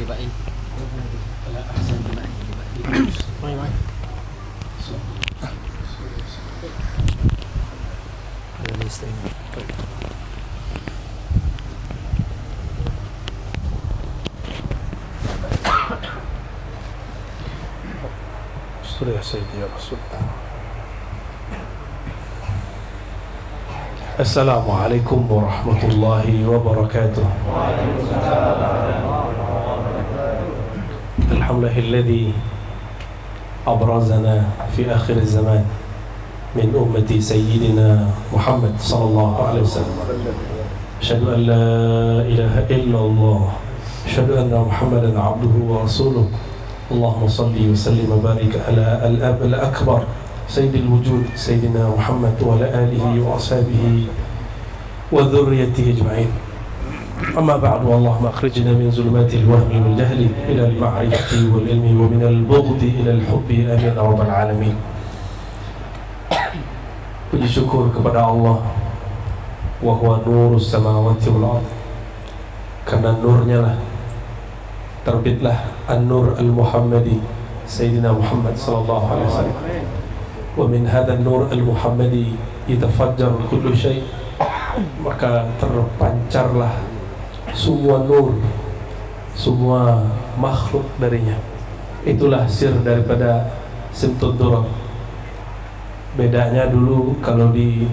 Dibain. Wala ahsan dibain. May. Ada listing. Surya Sayyidi ya Rasulullah. Assalamualaikum warahmatullahi wabarakatuh. Alhamdulillahilladzi abrazana fi akhir zaman min ummati sayyidina Muhammad sallallahu alaihi wasallam. Asyhadu an la ilaha illallah. Asyhadu anna Muhammadan abduhu wa rasuluh. Allahumma salli wa sallim wa barik ala al-ab al-akbar sayyidil wujud sayyidina Muhammad wa ala alihi wa ashabihi wa dhurriyyatihi ajma'in. Amma ba'du, Allahumma akhrijna min zulumatil wahmi wal jahli ila al-ma'rifati wal ilmi wa min al-bughdi ila al-hubbi, amin ya rabbal alamin. Puji syukur kepada Allah, wa huwa nurus samawati wal ardh. Karena nurnya lah terbitlah an-nur al-Muhammadi Sayyidina Muhammad sallallahu alaihi wasallam. Wa min hadha an-nur al-Muhammadi yatafajjaru kullu syai'. Maka terpancarlah semua nur, semua makhluk darinya. Itulah sir daripada Simtud Durab. Bedanya dulu kalau di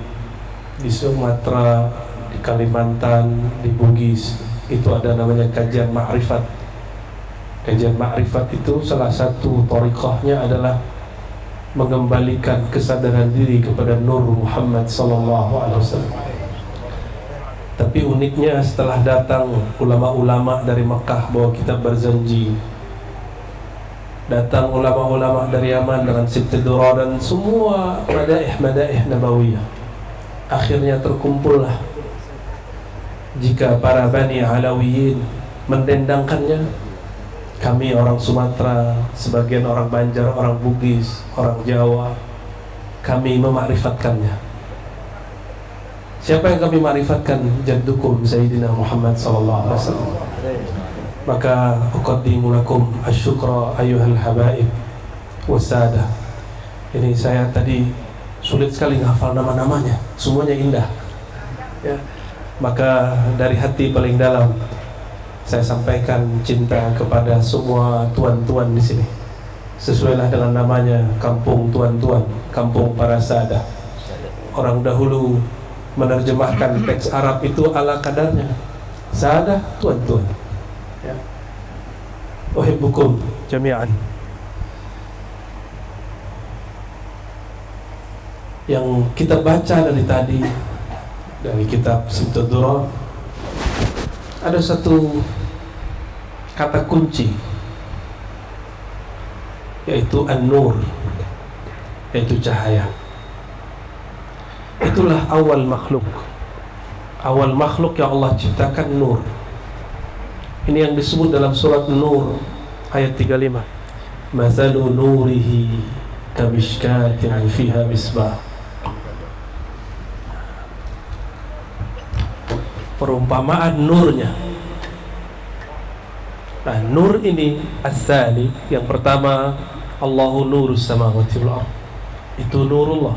Sumatera, di Kalimantan, di Bugis itu ada namanya kajian ma'rifat. Kajian ma'rifat itu salah satu thariqahnya adalah mengembalikan kesadaran diri kepada Nur Muhammad sallallahu alaihi wasallam. Tapi uniknya setelah datang ulama-ulama dari Mekah bawa kitab Barzanji, datang ulama-ulama dari Yaman dengan Simtud Durab dan semua madaih nabawiyah, akhirnya terkumpullah jika para Bani Alawiyin mendendangkannya. Kami orang Sumatera, sebagian orang Banjar, orang Bugis, orang Jawa, kami memakrifatkannya. Siapa yang kami makrifatkan? Jaddukum Sayyidina Muhammad sallallahu alaihi wasallam. Maka uqaddimu lakum asyukra ayyuhal habaib wassadah. Ini saya tadi sulit sekali menghafal nama-namanya, semuanya indah ya. Maka dari hati paling dalam saya sampaikan cinta kepada semua tuan-tuan di sini. Sesuailah dengan namanya, kampung tuan-tuan, kampung para sadah. Orang dahulu menerjemahkan teks Arab itu ala kadarnya. Sadah, tuan-tuan. Ya. Uhibbukum jami'an. Yang kita baca dari tadi, dari kitab Simtud Durab, ada satu kata kunci, yaitu an-nur, yaitu cahaya. Itulah awal makhluk. Awal makhluk yang Allah ciptakan nur. Ini yang disebut dalam surat Nur ayat 35. Mathalu nurihi kamishkatin fiha misbah. Perumpamaan nurnya. Nah, nur ini as-sani, yang pertama, Allahu nurus samawati wal ardh. Itu nurullah.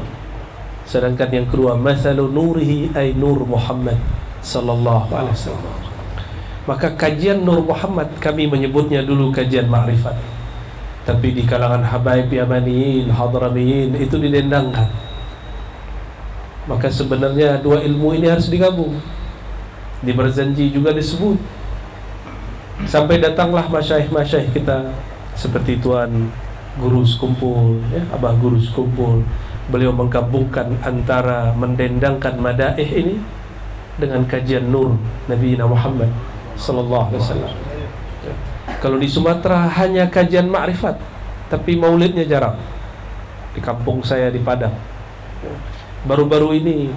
Sedangkan yang kedua, mathalu nurihi ay nur Muhammad sallallahu alaihi wasallam. Maka kajian Nur Muhammad kami menyebutnya dulu kajian ma'rifat. Tapi di kalangan habaib Yamaniyin, Hadramiyin itu didendangkan. Maka sebenarnya dua ilmu ini harus digabung. Di Barzanji juga disebut. Sampai datanglah masyaikh-masyaikh kita seperti Tuan Guru Sekumpul ya, Abah Guru Sekumpul. Beliau menggabungkan antara mendendangkan madaih ini dengan kajian nur Nabi Muhammad sallallahu alaihi wasallam. Kalau di Sumatera hanya kajian ma'rifat, tapi maulidnya jarang. Di kampung saya di Padang, baru-baru ini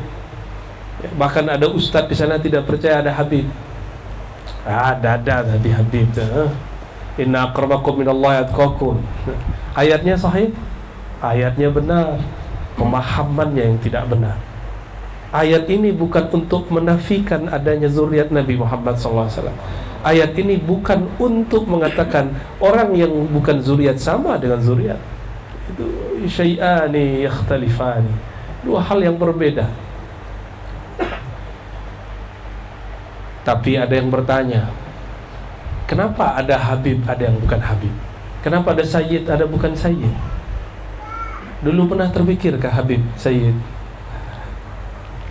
bahkan ada ustadz di sana tidak percaya ada Habib. Ada tadi Habib. Inna akramakum minallahi atqakum. Ayatnya sahih, ayatnya benar, pemahamannya yang tidak benar. Ayat ini bukan untuk menafikan adanya zuriat Nabi Muhammad SAW. ayat ini bukan untuk mengatakan orang yang bukan zuriat sama dengan zuriat. Itu syai'ani yakhtalifani, dua hal yang berbeda. Tapi ada yang bertanya, kenapa ada Habib, ada yang bukan Habib? Kenapa ada Sayyid, ada bukan Sayyid? Dulu pernah terpikirkah Habib, Sayyid?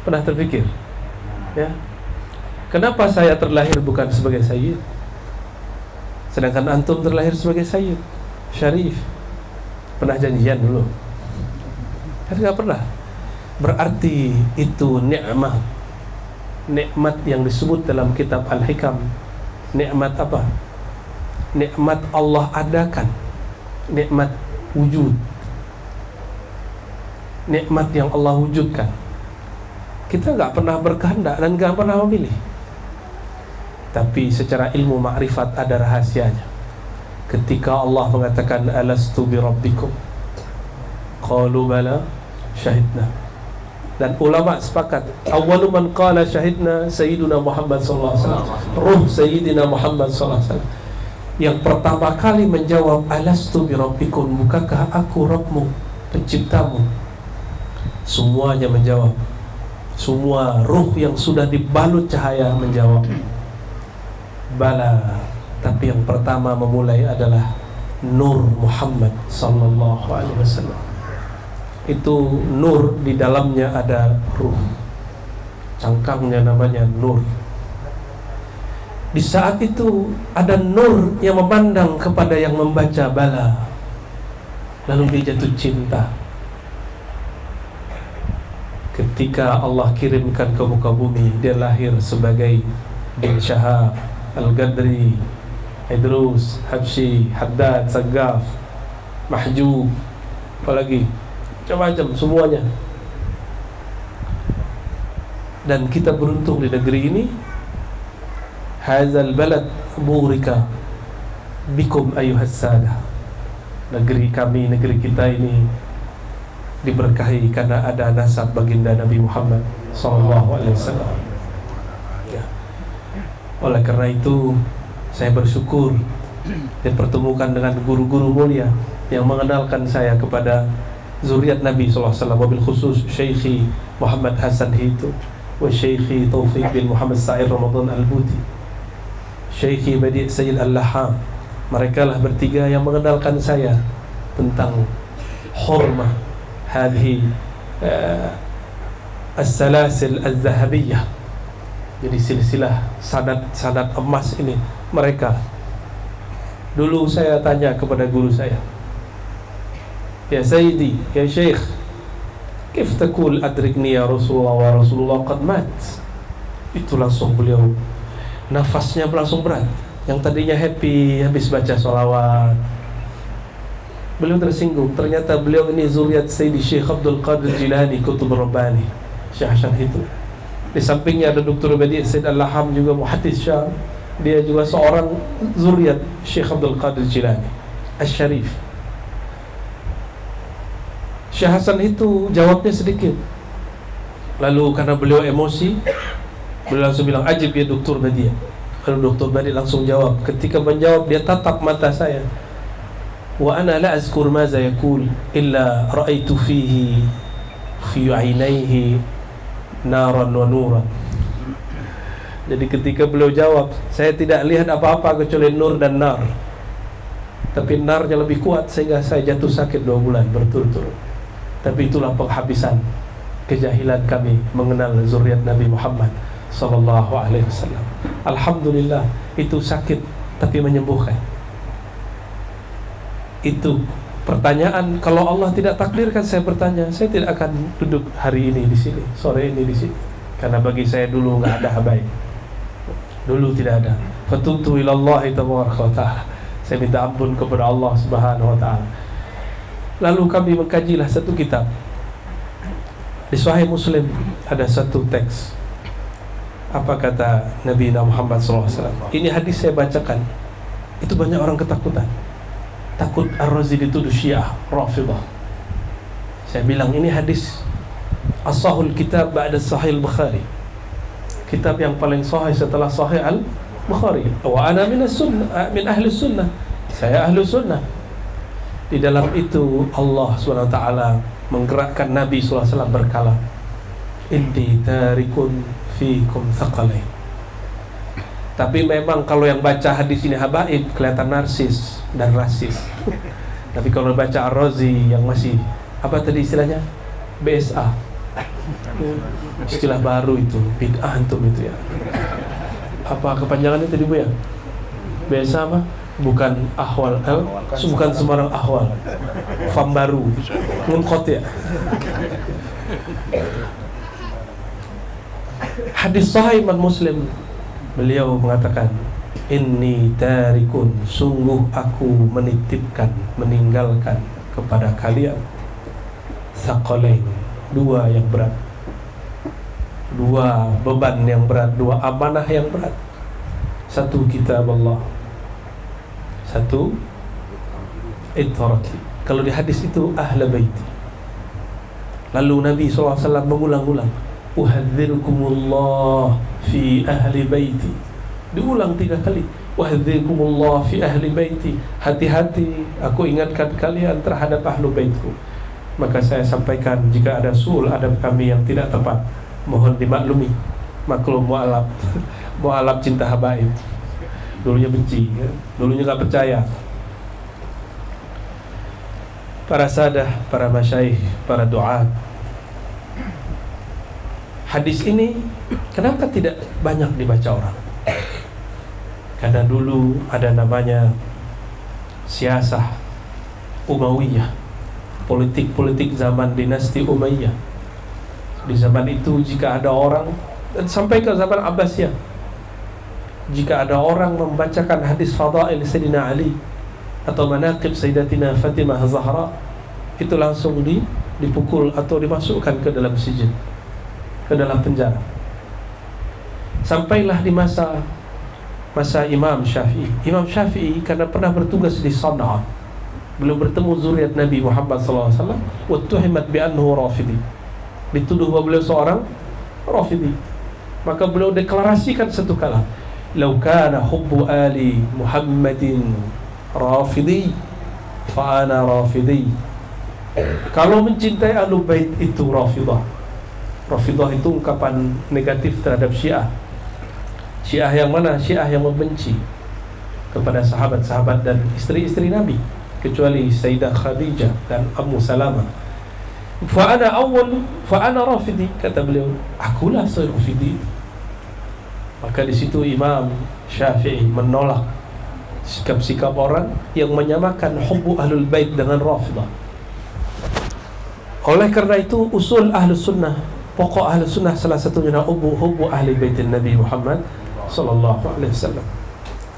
Pernah terpikir? Ya. Kenapa saya terlahir bukan sebagai Sayyid, sedangkan antum terlahir sebagai Sayyid, Syarif? Pernah janjian dulu? Kan nggak pernah. Berarti itu nikmat. Nikmat yang disebut dalam kitab Al-Hikam. Nikmat apa? Nikmat Allah adakan. Nikmat wujud. Nikmat yang Allah wujudkan. Kita nggak pernah berkehendak dan nggak pernah memilih. Tapi secara ilmu ma'rifat ada rahasianya. Ketika Allah mengatakan alastu bi rabbikum, qalu bala syahidna. Dan ulama sepakat, awwalu man qala syahidna sayyiduna Muhammad sallallahu alaihi wasallam, ruh sayyidina Muhammad sallallahu alaihi wasallam. Yang pertama kali menjawab alastu bi rabbikum, bukankah aku Rabbmu, penciptamu? Semuanya menjawab. Semua ruh yang sudah dibalut cahaya menjawab bala. Tapi yang pertama memulai adalah Nur Muhammad sallallahu alaihi wasallam. Itu nur, di dalamnya ada ruh. Cangkangnya namanya nur. Di saat itu ada nur yang memandang kepada yang membaca bala. Lalu dia jatuh cinta. Ketika Allah kirimkan ke muka bumi, dia lahir sebagai bin Syahab, Al-Gadri, Idrus, Habsyi, Haddad, Saggaf, Mahjub, apalagi macam-macam semuanya. Dan kita beruntung di negeri ini. Hadzal balad burika bikum ayyuhas sadah. Negeri kami, negeri kita ini diberkahi karena ada nasab baginda Nabi Muhammad sallallahu alaihi wasallam. Ya. Oleh karena itu saya bersyukur dipertemukan dengan guru-guru mulia yang mengenalkan saya kepada zuriat Nabi sallallahu alaihi wasallam, wabil khusus Syekhi Muhammad Hasan Hitu wa Syekhi Taufik bin Muhammad Sa'id Ramadan Al-Buti, Syekhi Badi' Sayyid Al-Laham. Mereka lah bertiga yang mengenalkan saya tentang hurmah hadhi as-salasil az-zahabiyah. Jadi silsilah sanad emas ini mereka. Dulu saya tanya kepada guru saya, ya Sayyidi, ya Syekh, kif taqul adrikni ya Rasulullah wa Rasulullah qad mat? Itu langsung beliau nafasnya langsung berat. Yang tadinya happy habis baca sholawat, beliau tersinggung. Ternyata beliau ini zuriat Sayyidi Syekh Abdul Qadir Jilani Qutb Rabbani, Syekh Hasan itu. Di sampingnya ada Dr. Badi' Sayyid Al-Laham, juga muhaddits Syam. Dia juga seorang zuriat Syekh Abdul Qadir Jilani Asy-Syarif. Syekh Hasan itu jawabnya sedikit. Lalu karena beliau emosi, beliau langsung bilang, ajib ya Dr. Badi'. Lalu Dr. Badi' langsung jawab. Ketika menjawab, dia tatap mata saya. Wa ana la azkur maza yaqul illa ra'aitu fihi fi 'ainaihi naran wa nuran. Jadi ketika beliau jawab, saya tidak lihat apa-apa kecuali nur dan nar. Tapi narnya lebih kuat sehingga saya jatuh sakit 2 bulan berturut-turut. Tapi itulah penghabisan kejahilan kami mengenal zuriat Nabi Muhammad sallallahu alaihi wasallam. Alhamdulillah, itu sakit tapi menyembuhkan. Itu pertanyaan, kalau Allah tidak takdirkan saya bertanya, saya tidak akan duduk hari ini di sini, sore ini di sini. Karena bagi saya dulu enggak ada habaib. Dulu tidak ada. Fatubtu ilallahi tabaraka wa ta'ala. Saya minta ampun kepada Allah Subhanahu wa ta'ala. Lalu kami mengkajilah satu kitab. Di Sahih Muslim ada satu teks. Apa kata Nabi Muhammad SAW? Ini hadis saya bacakan. Itu banyak orang ketakutan. Takut Ar-Razi dituduh Syiah Rafidah. Saya bilang ini hadis As-Sahul Kitab ba'da Sahih Al-Bukhari. Kitab yang paling sahih setelah Sahih Bukhari. Wa ana minas sunnah, min ahli sunnah. Saya ahli sunnah. Di dalam itu Allah SWT menggerakkan Nabi SAW berkala, inni tarikun fikum thaqalain. Tapi memang kalau yang baca hadis ini habaib kelihatan narsis dan rasis. Tapi kalau baca Ar-Razi yang masih apa tadi istilahnya? BSA. Istilah baru itu, bid'ah antum itu ya. Apa kepanjangannya tadi Bu ya? BSA apa? Bukan ahwal, bukan sembarang ahwal. Fam baru, ngungkot ya. Hadis sahih Imam Muslim, beliau mengatakan, inni tarikun, sungguh aku menitipkan, meninggalkan kepada kalian thaqalain, dua yang berat, dua beban yang berat, dua amanah yang berat. Satu kitab Allah, satu ittarati. Kalau di hadis itu ahla baiti. Lalu Nabi SAW mengulang-ulang, uhadzirkumullah fi ahli baiti. Diulang 3 kali, uhadzirkumullah fi ahli baiti. Hati-hati, aku ingatkan kalian terhadap ahlu baitku. Maka saya sampaikan, jika ada suul adab kami yang tidak tepat, mohon dimaklumi. Maklum mu'alab mu'alab cinta habaib. Dulunya benci ya? Dulunya gak percaya. Para sadah, para masyaikh, para du'at, hadis ini kenapa tidak banyak dibaca orang? Karena dulu ada namanya siasah Umayyah, politik-politik zaman dinasti Umayyah. Di zaman itu jika ada orang, dan sampai ke zaman Abbasiyah, jika ada orang membacakan hadis fadail Sayyidina Ali atau manaqib Sayyidatina Fatimah Zahra, itu langsung dipukul atau dimasukkan ke dalam sijin, ke dalam penjara. Sampailah di masa Imam Syafi'i. Imam Syafi'i karena pernah bertugas di Sana'a, beliau bertemu zuriat Nabi Muhammad SAW, wattuhimat bi annahu rafidi, dituduh bahwa beliau seorang rafidi. Maka beliau deklarasikan satu kala, "Lau kana hubbu ali Muhammadin rafidi, fa ana rafidi." Kalau mencintai Ahlul Bait itu rafidah. Rafidah itu ungkapan negatif terhadap Syiah. Syiah yang mana? Syiah yang membenci kepada sahabat-sahabat dan istri-istri Nabi, kecuali Sayyidah Khadijah dan Ummu Salamah. Fa ana rafidi, kata beliau, akulah rafidi. Maka di situ Imam Syafi'i menolak sikap-sikap orang yang menyamakan hubbu Ahlul Bait dengan rafidah. Oleh karena itu usul Ahlus Sunnah, pokok Ahlus Sunnah salah satunya hubbu ahli baitin Nabi Muhammad sallallahu alaihi wasallam.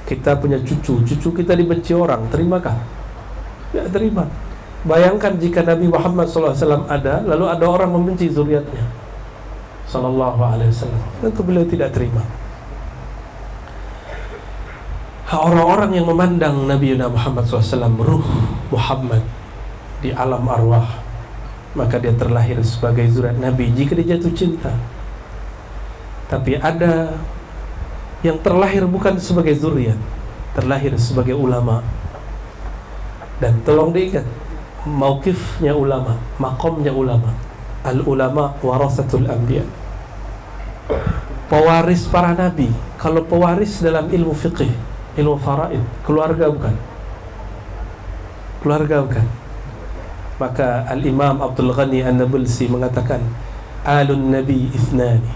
Kita punya cucu kita dibenci orang, terimakah? Tidak terima. Bayangkan jika Nabi Muhammad sallallahu alaihi wasallam ada, lalu ada orang membenci zuriatnya sallallahu alaihi wasallam, tentu beliau tidak terima. Orang-orang yang memandang Nabi Muhammad SAW ruh Muhammad di alam arwah, maka dia terlahir sebagai zuriat Nabi jika dia jatuh cinta. Tapi ada yang terlahir bukan sebagai zuriat, terlahir sebagai ulama. Dan tolong diingat, mauqifnya ulama, maqamnya ulama. Al-ulama warasatul anbiya, pewaris para nabi. Kalau pewaris dalam ilmu fiqih, ilmu faraid, keluarga bukan. Maka Al-Imam Abdul Ghani An-Nabulsi mengatakan, alun nabi ithnani,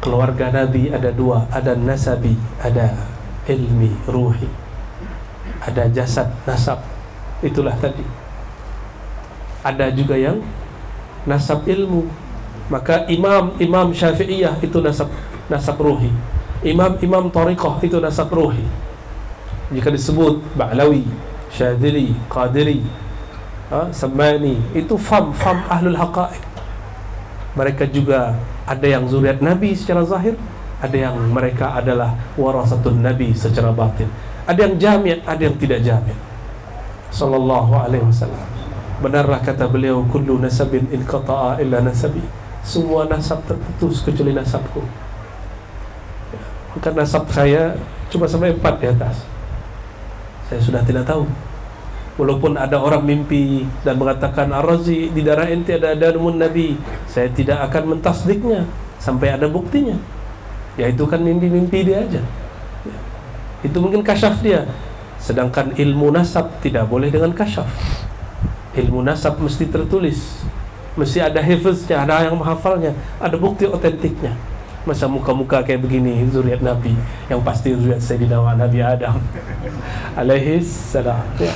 keluarga nabi ada 2, ada nasabi, ada ilmi ruhi, ada jasad nasab, itulah tadi. Ada juga yang nasab ilmu. Maka Imam Syafi'iyah itu nasab ruhi. Imam Tariqah itu nasab ruhi. Jika disebut Ba'lawi, Syadili, Qadiri, Samani, itu fam ahlul haqa'iq. Mereka juga ada yang zuriat Nabi secara zahir, ada yang mereka adalah warasatun Nabi secara batin. Ada yang jami', ada yang tidak jami'. Sallallahu alaihi wasallam. Benarlah kata beliau, kullu nasabin inqata'a illa nasabi, semua nasab terputus kecuali nasabku. Bukan nasab saya cuma sampai 4 di atas. Saya sudah tidak tahu. Walaupun ada orang mimpi dan mengatakan Ar-Razi di darah ente ada damun Nabi, saya tidak akan mentasdiknya sampai ada buktinya. Ya itu kan mimpi-mimpi dia aja. Itu mungkin kasyaf dia. Sedangkan ilmu nasab tidak boleh dengan kasyaf. Ilmu nasab mesti tertulis, mesti ada hifznya, ada yang menghafalnya, ada bukti otentiknya. Masa muka-muka kayak begini zuriat Nabi, yang pasti zuriat Sayyidina Nabi Adam alaihi salam. Ya.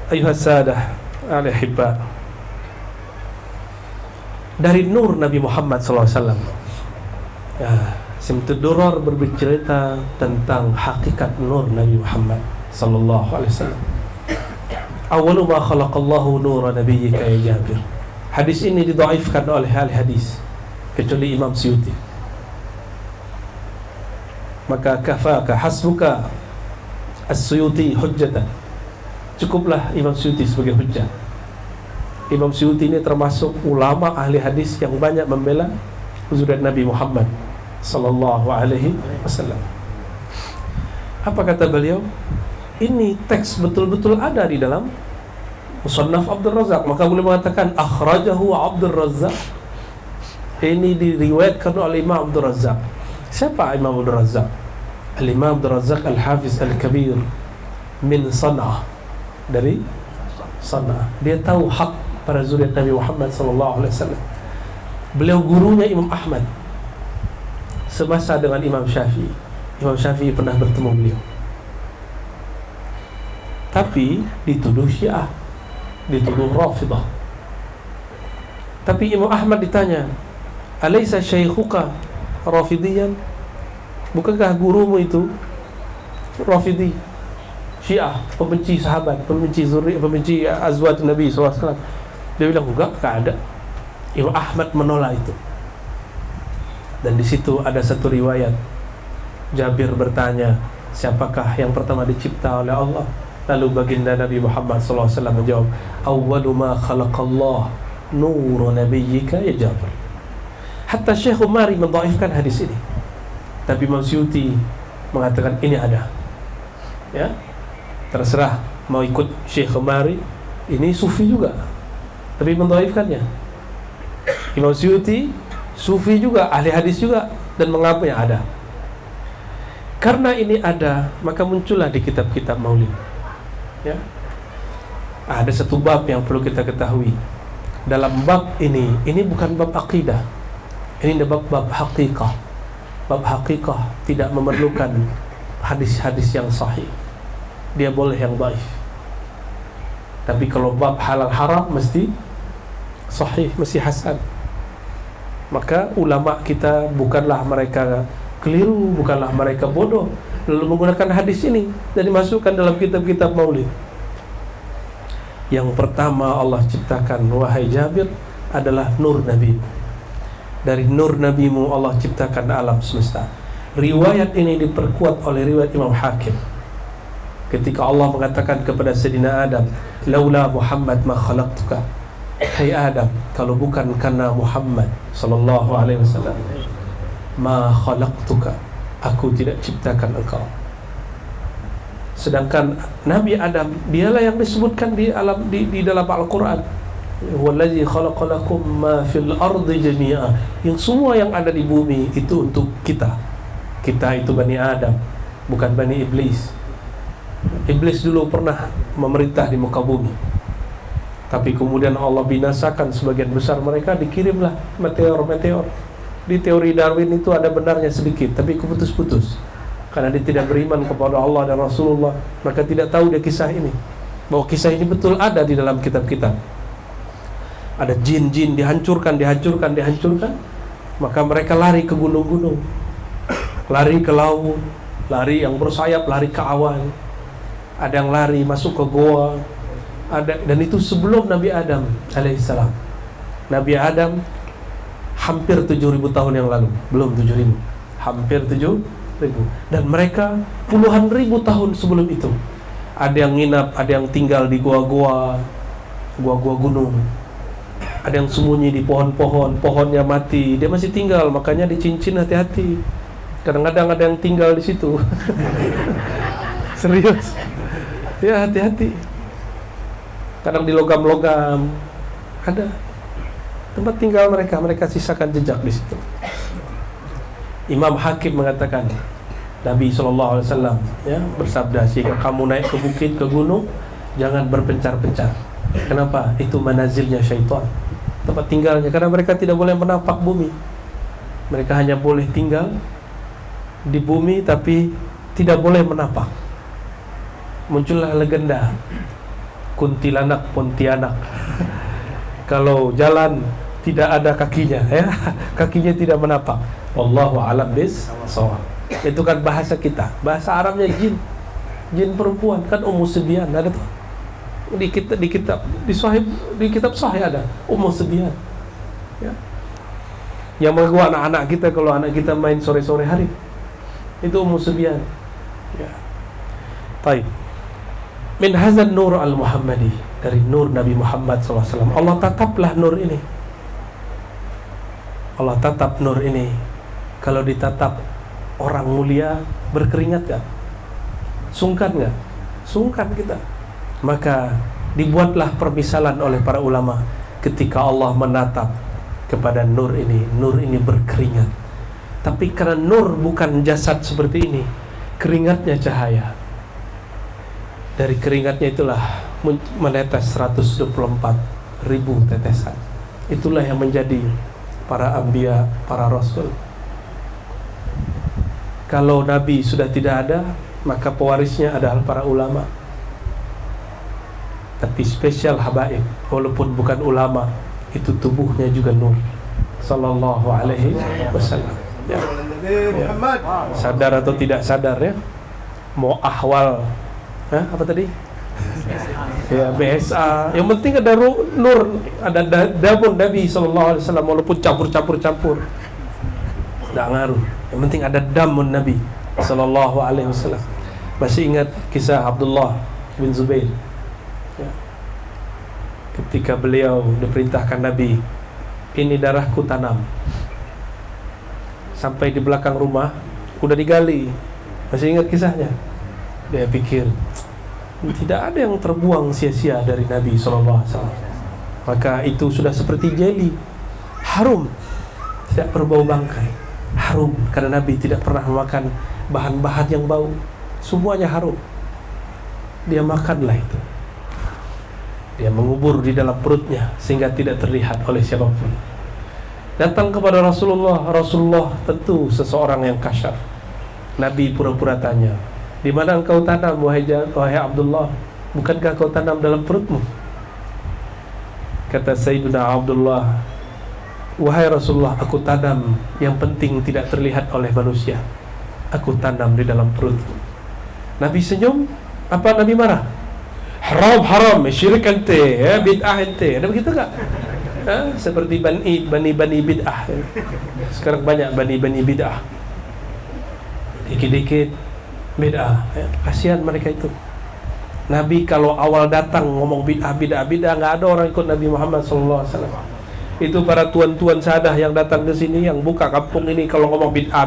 Ayuhas sadah al-hibba, dari nur Nabi Muhammad SAW. Ya, Simtud Durar berbicara tentang hakikat nur Nabi Muhammad sallallahu alaihi wasallam. Awwalu ma khalaqallahu nura nabiyyika ya Jabir. Hadis ini didhaifkan oleh ahli hadis kecuali Imam Suyuti. Maka kafaka hasbuka As-Suyuti hujjatan. Cukuplah Imam Suyuti sebagai hujjah. Imam Suyuti ini termasuk ulama ahli hadis yang banyak membela zuriat Nabi Muhammad sallallahu alaihi wasallam. Apa kata beliau? Ini teks betul-betul ada di dalam Musannaf Abdul Razzaq. Maka boleh mengatakan akhrajahu Abdul Razzaq. Ini diriwayatkan oleh Imam Abdul Razzaq. Siapa Imam Abdul Razzaq? Al-Imam Abdul Razzaq Al-Hafiz Al-Kabir min San'ah, dari San'ah. Dia tahu hak para zuriat Nabi Muhammad sallallahu alaihi wasallam. Beliau gurunya Imam Ahmad semasa dengan Imam Syafi'i. Imam Syafi'i pernah bertemu beliau, tapi dituduh Syiah, dituduh Rafidah. Tapi Imam Ahmad ditanya, "Alaysa syaikhuka Rafidiyan?" Bukankah gurumu itu Rafidi, Syiah, pembenci sahabat, pembenci zuri, pembenci azwaj Nabi SAW? Dia bilang, enggak ada. Imam Ahmad menolak itu. Dan di situ ada satu riwayat, Jabir bertanya, siapakah yang pertama dicipta oleh Allah? Lalu baginda Nabi Muhammad SAW menjawab, awwalu ma khalaqallah nuru nabiyyika ya Jabir. Hatta Syekh Umari mendhaifkan hadis ini, tapi Imam Suyuti mengatakan ini ada. Ya, terserah mau ikut Syekh Umari, ini sufi juga, tapi mendhaifkannya. Imam Suyuti sufi juga, ahli hadis juga, dan mengapa yang ada? Karena ini ada, maka muncullah di kitab-kitab maulid. Ya, ada satu bab yang perlu kita ketahui. Dalam bab ini bukan bab akidah, ini bab hakikah. Bab hakikah tidak memerlukan hadis-hadis yang sahih, dia boleh yang dhaif. Tapi kalau bab halal haram mesti sahih, mesti hasan. Maka ulama kita bukanlah mereka keliru, bukanlah mereka bodoh, lalu menggunakan hadis ini dan dimasukkan dalam kitab-kitab maulid. Yang pertama Allah ciptakan, wahai Jabir, adalah nur Nabi. Dari nur Nabimu Allah ciptakan alam semesta. Riwayat ini diperkuat oleh riwayat Imam Hakim. Ketika Allah mengatakan kepada Sayyidina Adam, laula Muhammad ma khalaqtuka. Hai Adam, kalau bukan karena Muhammad sallallahu alaihi wasallam, ma khalaqtuka, aku tidak ciptakan engkau. Sedangkan Nabi Adam, dialah yang disebutkan di dalam Al-Quran, wallazi khalaqalakum ma fil ardi jami'a, yang semua yang ada di bumi itu untuk kita. Kita itu Bani Adam, bukan Bani Iblis. Iblis dulu pernah memerintah di muka bumi, tapi kemudian Allah binasakan sebagian besar mereka, dikirimlah meteor-meteor. Di teori Darwin itu ada benarnya sedikit, tapi keputus-putus. Karena dia tidak beriman kepada Allah dan Rasulullah, maka tidak tahu dia kisah ini, bahwa kisah ini betul ada di dalam kitab-kitab. Ada jin-jin dihancurkan, maka mereka lari ke gunung-gunung, lari ke laut, lari yang bersayap, lari ke awan. Ada yang lari masuk ke goa. Dan itu sebelum Nabi Adam alaihissalam. Nabi Adam hampir 7.000 tahun yang lalu, belum 7.000, hampir 7.000. Dan mereka puluhan ribu tahun sebelum itu, ada yang nginap, ada yang tinggal di goa-goa gunung. Ada yang sembunyi di pohon-pohon, pohonnya mati, dia masih tinggal, makanya di cincin hati-hati. Kadang-kadang ada yang tinggal di situ. Serius. Ya, hati-hati. Kadang di logam-logam ada tempat tinggal mereka, mereka sisakan jejak di situ. Imam Hakim mengatakan, Nabi SAW ya, bersabda, jika kamu naik ke bukit, ke gunung, jangan berpencar-pencar. Kenapa? Itu manazilnya syaitan, tempat tinggalnya. Karena mereka tidak boleh menapak bumi. Mereka hanya boleh tinggal di bumi, tapi tidak boleh menapak. Muncullah legenda kuntilanak Pontianak. Kalau jalan tidak ada kakinya, ya, kakinya tidak menapak. Wallahu a'lam bis-shawab. Itu kan bahasa kita, bahasa Arabnya jin, jin perempuan kan Ummu Sibyan, ada tuh di kitab di kitab sahih ada Ummu Sibyan, ya, yang mengganggu anak-anak kita kalau anak kita main sore-sore hari, itu Ummu Sibyan, ya. Baik. Min hazan nur al-Muhammadi, dari nur Nabi Muhammad SAW. Allah tataplah nur ini. Allah tatap nur ini. Kalau ditatap orang mulia, berkeringat gak? Sungkan gak? Sungkan kita. Maka dibuatlah permisalan oleh para ulama ketika Allah menatap kepada nur ini berkeringat. Tapi karena nur bukan jasad seperti ini, keringatnya cahaya. Dari keringatnya itulah menetes 124.000 tetesan. Itulah yang menjadi para anbiya, para rasul. Kalau Nabi sudah tidak ada, maka pewarisnya adalah para ulama. Tapi spesial habaib, walaupun bukan ulama, itu tubuhnya juga nur. Sallallahu alaihi wasallam. Ya. Sadar atau tidak sadar, ya, mau ahwal, apa tadi? Ya, BSA. Yang penting ada nur, ada damun Nabi sallallahu alaihi wasallam, walaupun campur. Tidak ngaruh. Yang penting ada damun Nabi sallallahu alaihi wasallam. Masih ingat kisah Abdullah bin Zubair? Ya. Ketika beliau diperintahkan Nabi, ini darahku tanam. Sampai di belakang rumah udah digali. Masih ingat kisahnya? Dia pikir tidak ada yang terbuang sia-sia dari Nabi SAW. Maka itu sudah seperti jeli, harum, tidak berbau bangkai, harum karena Nabi tidak pernah memakan bahan-bahan yang bau, semuanya harum. Dia makanlah itu, dia mengubur di dalam perutnya sehingga tidak terlihat oleh siapapun. Datang kepada Rasulullah tentu seseorang yang kasyaf. Nabi pura-pura tanya, di mana engkau tanam wahai Abdullah? Bukankah kau tanam dalam perutmu? Kata Sayyidina Abdullah, wahai Rasulullah, aku tanam, yang penting tidak terlihat oleh manusia. Aku tanam di dalam perutku. Nabi senyum. Apa Nabi marah? Haram, syirik ente, ya, bid'ah ente. Ada begitu tak? Seperti bani bid'ah. Sekarang banyak bani bid'ah. Dikit-dikit bid'ah, ya. Kasihan mereka itu. Nabi kalau awal datang ngomong bid'ah, nggak ada orang ikut Nabi Muhammad SAW. Itu para tuan-tuan sadah yang datang ke sini, yang buka kampung ini, kalau ngomong bid'ah,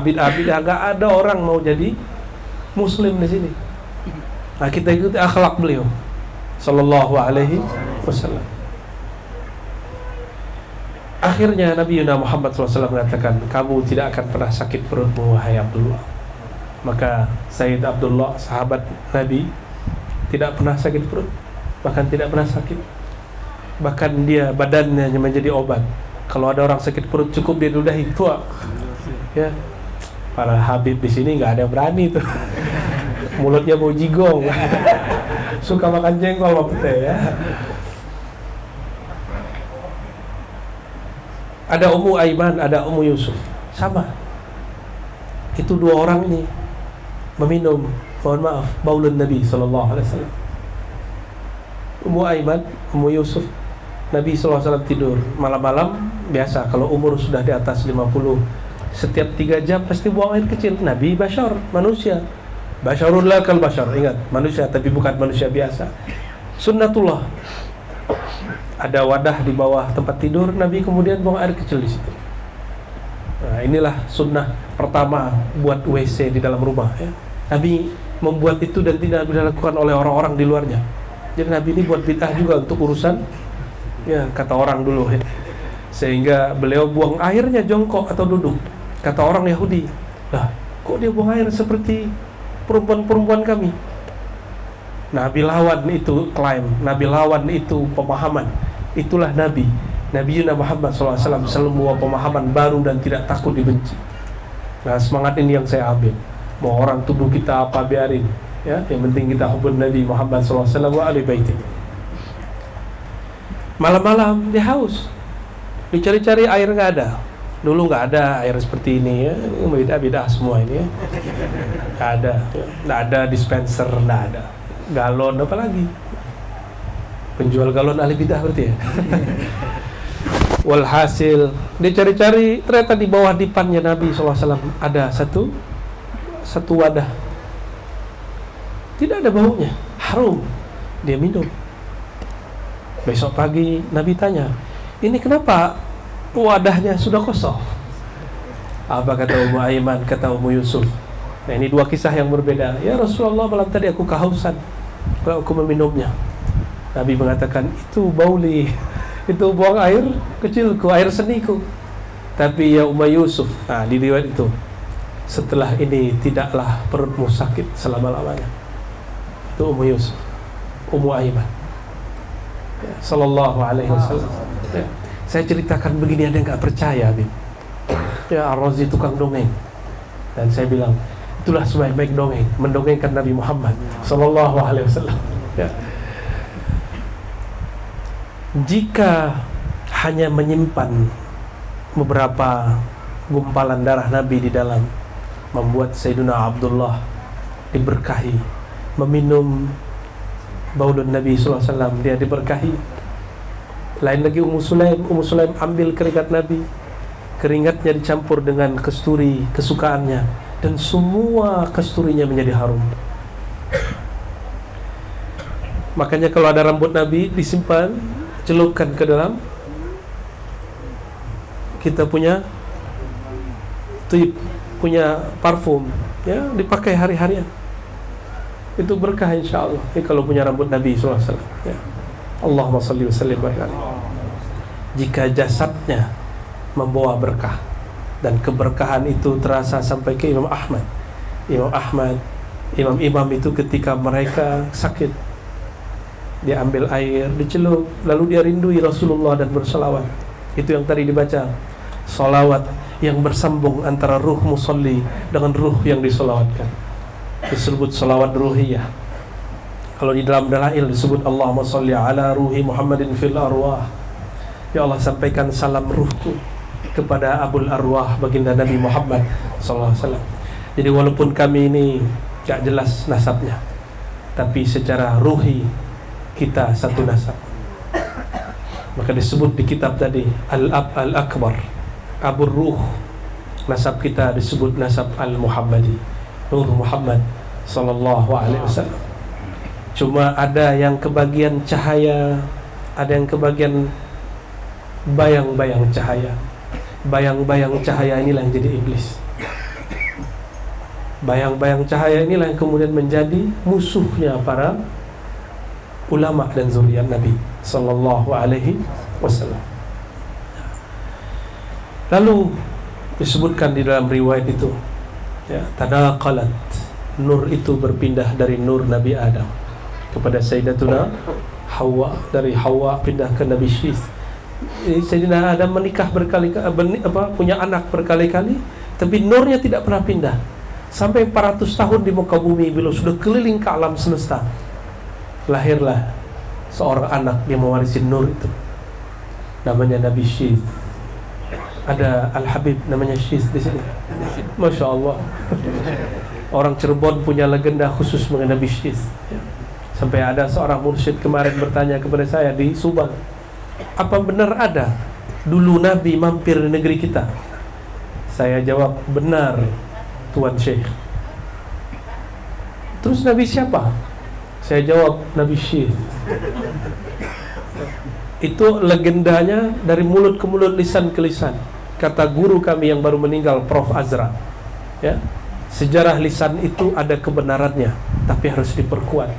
nggak ada orang mau jadi Muslim di sini. Nah, kita ikuti akhlak beliau Sallallahu Alaihi Wasallam. Akhirnya Nabi Muhammad SAW mengatakan, kamu tidak akan pernah sakit perutmu wahai Abdullah. Maka Sayyid Abdullah, sahabat Nabi, tidak pernah sakit perut, bahkan tidak pernah sakit. Bahkan dia badannya menjadi obat. Kalau ada orang sakit perut cukup dia ludahi, tua. Ya, para habib di sini nggak ada yang berani tuh. Mulutnya bau jigong. Suka makan jengkol waktu ya. Ada Ummu Aiman, ada Ummu Yusuf, sama. Itu dua orang ini meminum, mohon maaf, baulun Nabi sallallahu alaihi wasallam. Ummu Aiman, Ummu Yusuf, Nabi sallallahu alaihi wasallam tidur malam-malam biasa kalau umur sudah di atas 50, setiap 3 jam pasti buang air kecil. Nabi bashar, manusia. Basyarullah kal bashar, ingat, manusia tapi bukan manusia biasa. Sunnatullah. ada wadah di bawah tempat tidur, Nabi kemudian buang air kecil di situ. Nah, inilah sunnah pertama buat WC di dalam rumah ya. Nabi membuat itu dan tidak dilakukan oleh orang-orang di luarnya. Jadi Nabi ini buat bid'ah juga untuk urusan ya, kata orang dulu ya. Sehingga beliau buang airnya jongkok atau duduk. Kata orang Yahudi, lah kok dia buang air seperti perempuan-perempuan kami? Nabi lawan itu klaim, Nabi lawan itu pemahaman. Itulah Nabi Yuna Muhammad SAW selalu membawa pemahaman baru dan tidak takut dibenci. Nah, semangat ini yang saya ambil. Mau orang tuduh kita apa biarin ya, yang penting kita hubung Nabi Muhammad SAW wa ahli baiti. Malam-malam dia haus, dicari-cari air nggak ada. Dulu nggak ada air seperti ini ya, beda-beda semua ini ya. Nggak ada dispenser, nggak ada galon, apalagi penjual galon ahli bidah berarti ya. Walhasil dia cari-cari, ternyata di bawah dipannya Nabi SAW ada satu wadah, tidak ada baunya, harum. Dia minum. Besok pagi Nabi tanya, ini kenapa wadahnya sudah kosong? Apa kata Ummu Aiman, kata Ummu Yusuf? Nah, ini dua kisah yang berbeda. Ya Rasulullah, malam tadi aku kehausan, kalau aku meminumnya. Nabi mengatakan, itu bauli, itu buang air kecilku, air seniku. Tapi ya Ummu Yusuf, nah di riwayat itu, setelah ini tidaklah perutmu sakit selama-lamanya. Itu Ummu Yusuf, Ummu Aiman ya, Sallallahu alaihi wasallam ya. Saya ceritakan begini, ada yang gak percaya Habib ya, Ar-Razi tukang dongeng. Dan saya bilang, itulah sebaik-baik dongeng, mendongengkan Nabi Muhammad Sallallahu alaihi wasallam ya. Jika hanya menyimpan beberapa gumpalan darah Nabi di dalam, membuat Sayyidina Abdullah diberkahi, meminum baulun Nabi SAW, dia diberkahi. Lain lagi Ummu Sulaim ambil keringat Nabi, keringatnya dicampur dengan kesturi kesukaannya, dan semua kesturinya menjadi harum. Makanya kalau ada rambut Nabi disimpan, celupkan ke dalam kita punya tip, punya parfum ya, dipakai hari-harian. Itu berkah insyaallah. Kalau punya rambut Nabi SAW ya. Allahumma salli wa sallim barik alaihi. Jika jasadnya membawa berkah, dan keberkahan itu terasa sampai ke Imam Ahmad. Imam-imam itu ketika mereka sakit, dia ambil air, dicelup, lalu dia rindui Rasulullah dan bersalawat. Itu yang tadi dibaca, salawat yang bersambung antara ruh musalli dengan ruh yang disolawatkan, disebut salawat ruhiyah. Kalau di dalam dalail disebut Allahumma salli ala ruhi Muhammadin fil arwah. Ya Allah, sampaikan salam ruhku kepada Abul Arwah, baginda Nabi Muhammad sallallahu alaihi wasallam. Jadi walaupun kami ini gak jelas nasabnya, tapi secara ruhi kita satu nasab. Maka disebut di kitab tadi Al-Ab Al-Akbar, Abur Ruh. Nasab kita disebut nasab Al-Muhammadi, Nur Muhammad sallallahu alaihi wasallam. Cuma ada yang kebagian cahaya, ada yang kebagian bayang-bayang cahaya. Bayang-bayang cahaya inilah yang jadi iblis. Bayang-bayang cahaya inilah yang kemudian menjadi musuhnya para ulama dan zuriat Nabi sallallahu alaihi wasallam. Lalu disebutkan di dalam riwayat itu ya, tanaqalat, nur itu berpindah dari nur Nabi Adam kepada Sayyidatuna Hawa, dari Hawa pindah ke Nabi Syith. Sayyidina Adam menikah berkali-kali, punya anak berkali-kali, tapi nurnya tidak pernah pindah. Sampai 400 tahun di muka bumi, beliau sudah keliling ke alam semesta. Lahirlah seorang anak yang mewarisi nur itu, namanya Nabi Syith. Ada Al-Habib namanya Syith di sini. Masya Allah. Orang Cirebon punya legenda khusus mengenai Nabi Syith. Sampai ada seorang mursyid kemarin bertanya kepada saya di Subang, apa benar ada dulu Nabi mampir di negeri kita? Saya jawab, benar Tuan Syekh. Terus Nabi siapa? Saya jawab, Nabi Syekh. Itu legendanya dari mulut ke mulut, lisan ke lisan. Kata guru kami yang baru meninggal, Prof. Azra, ya, sejarah lisan itu ada kebenarannya, tapi harus diperkuat.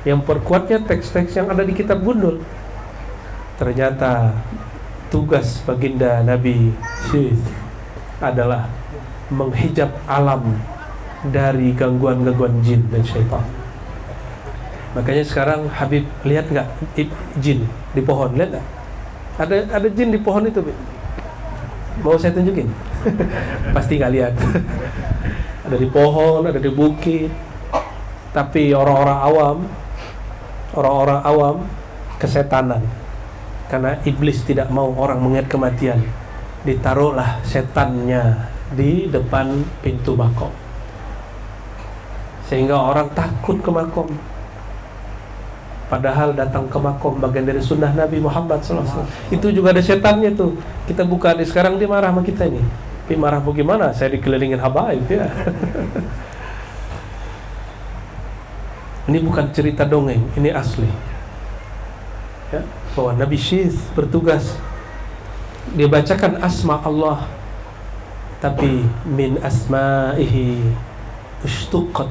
Yang perkuatnya teks-teks yang ada di kitab gundul. Ternyata tugas baginda Nabi Syekh adalah menghijab alam dari gangguan-gangguan jin dan syaitan. Makanya sekarang Habib lihat nggak jin di pohon, lihat nggak? Ada jin di pohon itu, mau saya tunjukin? Pasti nggak lihat. Ada di pohon, ada di bukit. Tapi orang-orang awam kesetanan, karena iblis tidak mau orang mengingat kematian. Ditaruhlah setannya di depan pintu makom, sehingga orang takut ke makom. Padahal datang ke makom bagian dari sunnah Nabi Muhammad SAW. Itu juga ada setannya tuh. Kita buka di sekarang, dia marah sama kita ini. Tapi marah bagaimana? Saya dikelilingin habaib ya. Ini bukan cerita dongeng, ini asli. Ya, bahwa Nabi Syekh bertugas, dia bacakan asma Allah, tapi min asma'ihi ushtuqat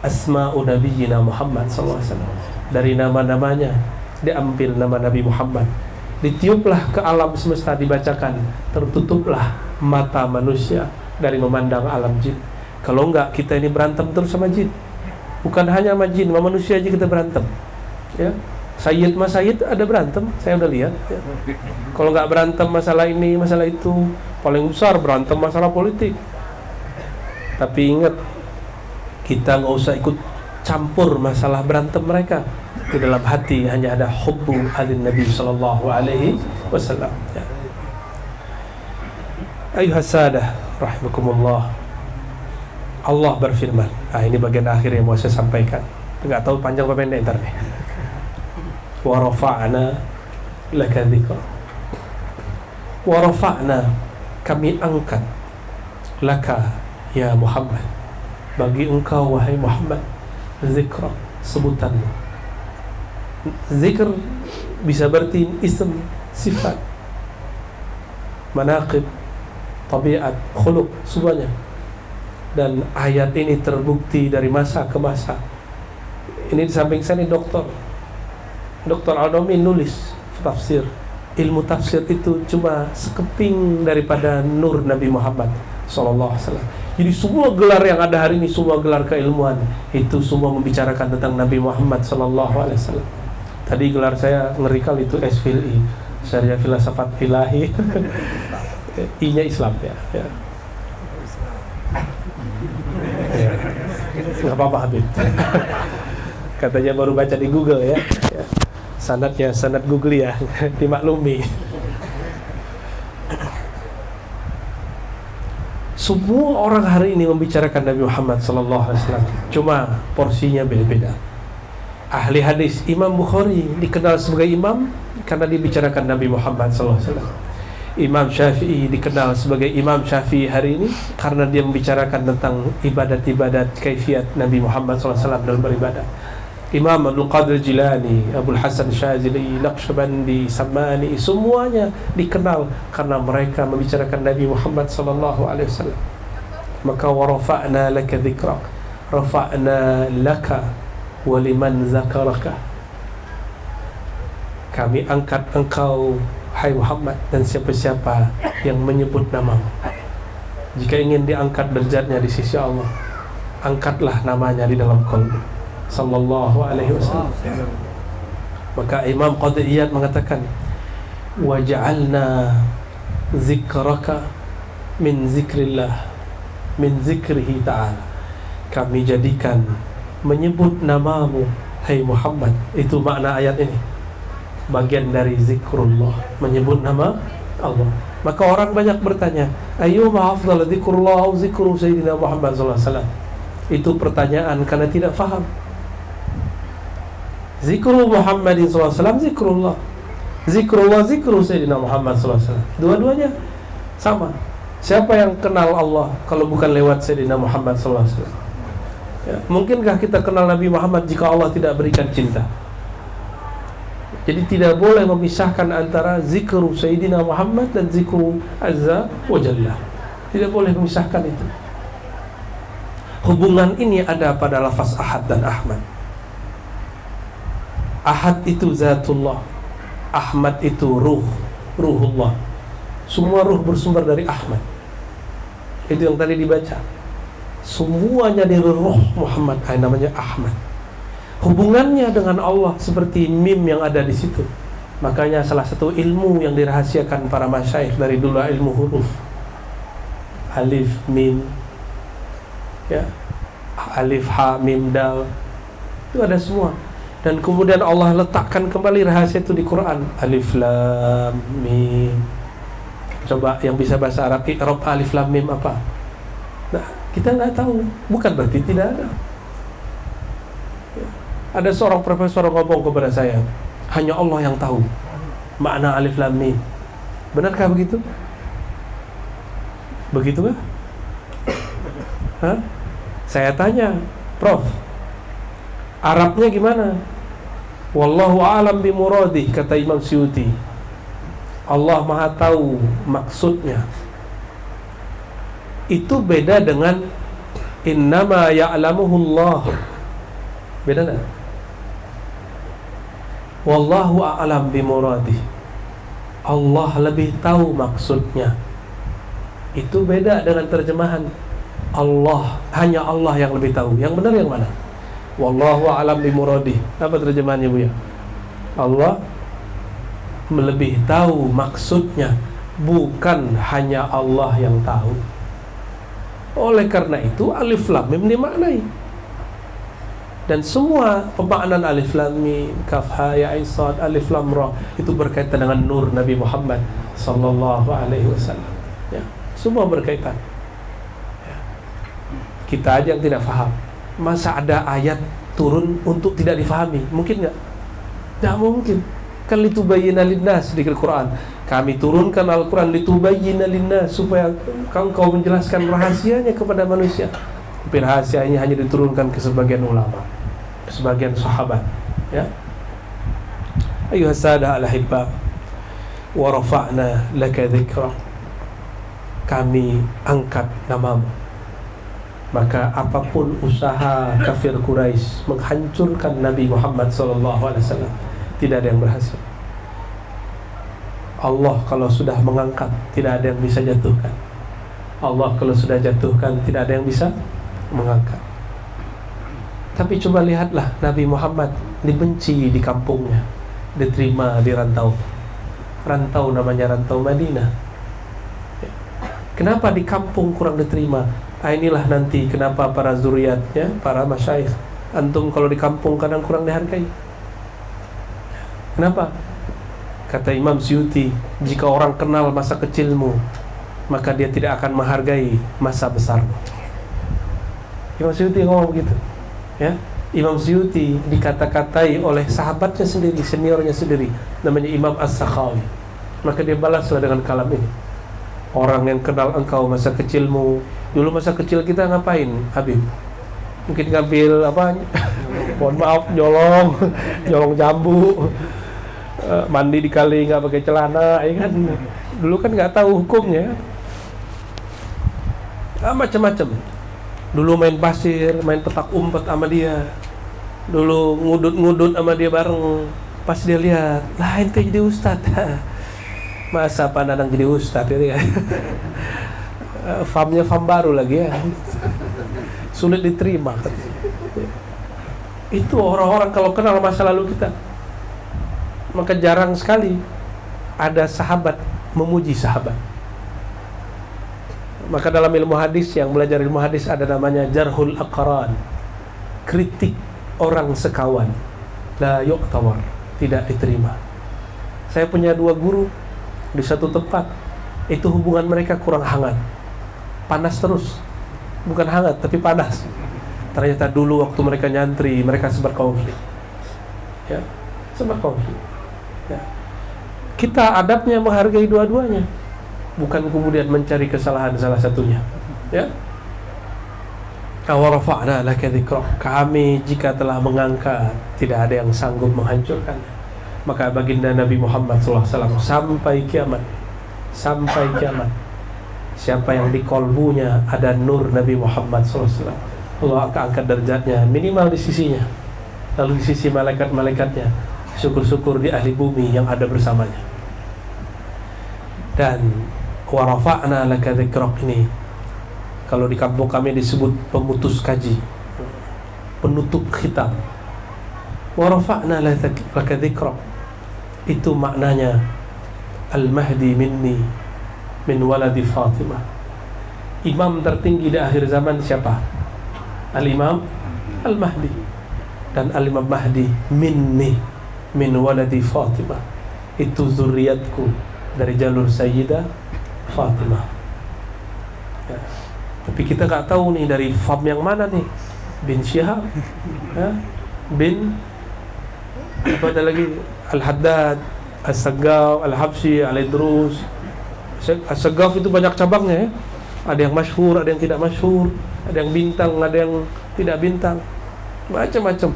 asma'u nabiyyina Muhammad SAW. Dari nama-namanya diambil nama Nabi Muhammad, ditiuplah ke alam semesta, dibacakan, tertutuplah mata manusia dari memandang alam jin. Kalau enggak, kita ini berantem terus sama jin. Bukan hanya sama jin, sama manusia aja kita berantem, ya. Sayyid mas Sayyid ada berantem, saya udah lihat, ya. Kalau enggak berantem masalah ini, masalah itu, paling besar berantem masalah politik. Tapi ingat, kita nggak usah ikut campur masalah berantem mereka. Di dalam hati hanya ada hubbu alin Nabi sallallahu alaihi wasallam, ya. Ayuhas sadah rahimakumullah. Allah berfirman. Ini bagian akhir yang mau saya sampaikan. Enggak tahu panjang apa pendek ntar nih. Wa rafa'na laka dzikra. Wa rafa'na, kami angkat, laka ya Muhammad, bagi engkau wahai Muhammad, zikra, sebutanmu. Zikr bisa berarti ism, sifat, manaqib, tabiat, khuluq, semuanya. Dan ayat ini terbukti dari masa ke masa. Ini di samping saya ini Dr. Al-Nomi nulis tafsir. Ilmu tafsir itu cuma sekeping daripada nur Nabi Muhammad sallallahu alaihi wasallam. Jadi semua gelar yang ada hari ini, semua gelar keilmuan, itu semua membicarakan tentang Nabi Muhammad sallallahu alaihi wasallam. Tadi gelar saya ngeri kali itu SFILI, Syariah Filsafat Ilahi. I-nya Islam ya. Nggak apa-apa Habib. Katanya baru baca di Google ya. Sanadnya sanad Google ya, dimaklumi. Semua orang hari ini membicarakan Nabi Muhammad sallallahu alaihi wasallam, cuma porsinya beda-beda. Ahli hadis Imam Bukhari dikenal sebagai imam karena dibicarakan Nabi Muhammad sallallahu alaihi wasallam. Imam Syafi'i dikenal sebagai Imam Syafi'i hari ini karena dia membicarakan tentang ibadat-ibadat kaifiat Nabi Muhammad SAW dalam beribadah. Imam Abdul Qadir Jilani, Abdul Hasan Syazili, Naqsyabandi, Samani, semuanya dikenal karena mereka membicarakan Nabi Muhammad SAW. Maka warafa'na laka dzikrak, rafa'na laka waliman zakaraka, kami angkat engkau hai Muhammad dan siapa-siapa yang menyebut namamu. Jika ingin diangkat derajatnya di sisi Allah, angkatlah namanya di dalam qalbi sallallahu alaihi wasallam. Maka Imam Qadhi Iyad mengatakan, waja'alna zikraka min zikrillah, min zikrihi ta'ala, kami jadikan menyebut namamu hai Muhammad, itu makna ayat ini, bagian dari zikrullah, menyebut nama Allah. Maka orang banyak bertanya, ayyuma afdal zikrullah atau zikru Sayyidina Muhammad sallallahu alaihi wasallam? Itu pertanyaan karena tidak faham. Zikrul Muhammadin sallallahu alaihi wasallam zikrullah, zikrullah zikru Sayyidina Muhammad sallallahu alaihi wasallam. Dua-duanya sama. Siapa yang kenal Allah kalau bukan lewat Sayyidina Muhammad sallallahu alaihi wasallam? Ya, mungkinkah kita kenal Nabi Muhammad jika Allah tidak berikan cinta? Jadi tidak boleh memisahkan antara zikru Sayyidina Muhammad dan zikru Azza wa Jalla. Tidak boleh memisahkan itu. Hubungan ini ada pada lafaz Ahad dan Ahmad. Ahad itu zatullah, Ahmad itu ruhullah. Semua ruh bersumber dari Ahmad. Itu yang tadi dibaca. Semuanya dari ruh Muhammad, namanya Ahmad. Hubungannya dengan Allah seperti mim yang ada di situ. Makanya salah satu ilmu yang dirahasiakan para masyayikh dari dulu ilmu huruf. Alif, mim, ya, alif, ha, mim, dal, itu ada semua. Dan kemudian Allah letakkan kembali rahasia itu di Quran. Alif, lam, mim. Coba yang bisa bahasa Arab, i'rab alif, lam, mim apa? Nah, kita nggak tahu. Bukan berarti tidak ada. Ada seorang profesor ngomong kepada saya, hanya Allah yang tahu makna alif lam mim. Benarkah begitu? Begitu kah? Hah? Saya tanya, Prof, Arabnya gimana? Wallahu a'lam bimuradih, kata Imam Suyuti. Allah Maha tahu maksudnya. Itu beda dengan innama ya'lamuhullah. Beda enggak? Wallahu a'lam bimuradih. Allah lebih tahu maksudnya. Itu beda dengan terjemahan Allah, hanya Allah yang lebih tahu. Yang benar yang mana? Wallahu a'lam bimuradih. Apa terjemahannya, Bu ya? Allah lebih tahu maksudnya, bukan hanya Allah yang tahu. Oleh karena itu alif lam mim dimaknai. Dan semua pemaknaan alif lam mim, kaf ha ya ain sad, alif lam ra itu berkaitan dengan nur Nabi Muhammad sallallahu alaihi wasallam. Ya, semua berkaitan. Ya. Kita aja yang tidak faham. Masa ada ayat turun untuk tidak difahami? Mungkin enggak? Tidak mungkin. Kan litubayyana linnas di Al-Quran. Kami turunkan Al-Quran litubayyana linnas, supaya kau menjelaskan rahasianya kepada manusia. Tapi rahasia ini hanya diturunkan ke sebagian ulama, sebagian sahabat. Ya. Ayuhas sadah al-ahibba, wa rafa'na laka dzikra. Kami angkat namamu. Maka apapun usaha kafir Quraisy menghancurkan Nabi Muhammad SAW, tidak ada yang berhasil. Allah kalau sudah mengangkat, tidak ada yang bisa jatuhkan. Allah kalau sudah jatuhkan, tidak ada yang bisa mengangkat. Tapi coba lihatlah, Nabi Muhammad dibenci di kampungnya, diterima di rantau. Rantau namanya rantau Madinah. Kenapa di kampung kurang diterima? Inilah nanti kenapa para zuriatnya, para masyayikh, antum kalau di kampung kadang kurang dihargai. Kenapa? Kata Imam Suyuti, jika orang kenal masa kecilmu, maka dia tidak akan menghargai masa besarmu. Imam Suyuti ngomong begitu. Ya, Imam Suyuti dikata-katai oleh sahabatnya sendiri, seniornya sendiri, namanya Imam As-Sakhawi. Maka dia balaslah dengan kalam ini. Orang yang kenal engkau masa kecilmu. Dulu masa kecil kita ngapain, Habib? Mungkin ngambil apa? Mohon maaf, nyolong jambu. Mandi di kali nggak pakai celana, ya kan? Dulu kan nggak tahu hukumnya. Macam-macam. Dulu main pasir, main petak umpet sama dia. Dulu ngudut-ngudut sama dia bareng. Pas dia lihat, lah ente jadi ustadz. Masa Pak Nanang jadi ustadz ini kan? Famnya fam baru lagi ya. Sulit diterima. Itu orang-orang kalau kenal masa lalu kita. Maka jarang sekali ada sahabat memuji sahabat. Maka dalam ilmu hadis, yang belajar ilmu hadis ada namanya jarhul aqran, kritik orang sekawan, la yu'tawar, tidak diterima. Saya punya dua guru di satu tempat, itu hubungan mereka kurang hangat, panas terus, bukan hangat tapi panas. Ternyata dulu waktu mereka nyantri, mereka sempat konflik, ya, sempat konflik. Ya. Kita adabnya menghargai dua-duanya, bukan kemudian mencari kesalahan salah satunya. Ya. Awarafa'na laka dzikra. Kami jika telah mengangkat, tidak ada yang sanggup menghancurkan. maka baginda Nabi Muhammad SAW sampai kiamat, siapa yang di kolbunya ada nur Nabi Muhammad SAW, Allah akan angkat derajatnya minimal di sisinya, lalu di sisi malaikat-malaikatnya, syukur-syukur di ahli bumi yang ada bersamanya. Dan wa rafa'na laka dzikrak ini kalau di kampung kami disebut pemutus kaji, penutup khitab. Wa rafa'na laka dzikrak itu maknanya Al-Mahdi minni min waladi Fatimah. Imam tertinggi di akhir zaman siapa? Al-Imam Al-Mahdi. Dan Al-Imam Mahdi minni min waladi Fatimah, itu zuriatku dari jalur Sayyidah Fatimah. Ya. Tapi kita gak tahu nih dari fam yang mana nih, bin Syihab, ya? Bin apa ada lagi, Al-Haddad, As-Saggaf, Al-Habsyi, Al-Idrus. As-Saggaf itu banyak cabangnya ya. Ada yang masyhur, ada yang tidak masyhur, ada yang bintang, ada yang tidak bintang, macam-macam.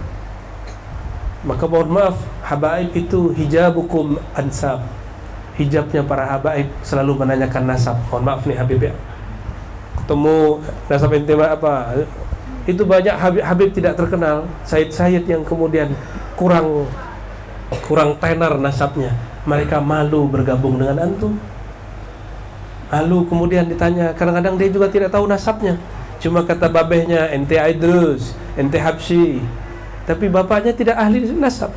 Maka mohon maaf, habaib itu hijabukum ansab. Hijabnya para habaib selalu menanyakan nasab. Mohon maaf nih Habib ya, ketemu nasab ente apa, itu banyak Habib tidak terkenal, Sayyid yang kemudian kurang tenar nasabnya, mereka malu bergabung dengan antum. Lalu kemudian ditanya, kadang-kadang dia juga tidak tahu nasabnya, cuma kata babehnya ente Idrus, ente Habsyi, tapi bapaknya tidak ahli nasab.